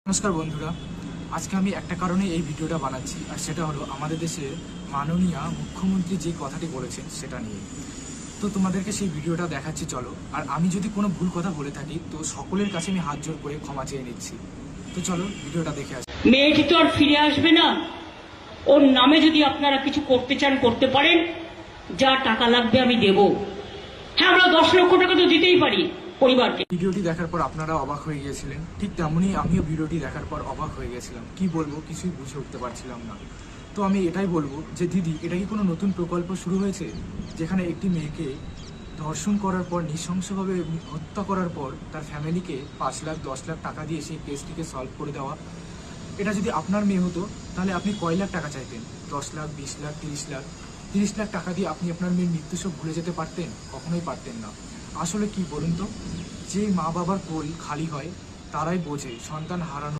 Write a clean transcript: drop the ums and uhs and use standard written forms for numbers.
নমস্কার বন্ধুরা, আজকে আমি একটা কারণে এই ভিডিওটা বানাচ্ছি, আর সেটা হলো আমাদের দেশে মাননীয় মুখ্যমন্ত্রী যে কথাটি বলেছেন সেটা নিয়ে। তো তোমাদেরকে সেই ভিডিওটা দেখাচ্ছি, চলো। আর আমি যদি কোনো ভুল কথা বলে থাকি তো সকলের কাছে আমি হাত জোর করে ক্ষমা চেয়ে নিচ্ছি। তো চলো ভিডিওটা দেখে আসি। মেয়েটি তো আর ফিরে আসবে না। ওর নামে যদি আপনারা কিছু করতে চান করতে পারেন, যা টাকা লাগবে আমি দেব। হ্যাঁ, আমরা 10 লক্ষ টাকা তো দিতেই পারি পরিবারকে। ভিডিওটি দেখার পর আপনারা অবাক হয়ে গিয়েছিলেন, ঠিক তেমনই আমিও ভিডিওটি দেখার পর অবাক হয়ে গেছিলাম। কি বলবো, কিছুই বুঝে উঠতে পারছিলাম না। তো আমি এটাই বলবো যে দিদি, এটা কি কোনো নতুন প্রকল্প শুরু হয়েছে, যেখানে একটি মেয়েকে ধর্ষণ করার পর নৃশংসভাবে হত্যা করার পর তার ফ্যামিলিকে 5 লাখ 10 লাখ টাকা দিয়ে সেই কেসটিকে সলভ করে দেওয়া? এটা যদি আপনার মেয়ে হতো তাহলে আপনি কয় লাখ টাকা চাইতেন? 10 লাখ, 20 লাখ, 30 লাখ? 30 লাখ টাকা দিয়ে আপনি আপনার মেয়ের মৃত্যু সব ভুলে যেতে পারতেন? কখনোই পারতেন না। আসলে কি বলুন তো, যে মা বাবার কোল খালি হয় তারাই বোঝে সন্তান হারানো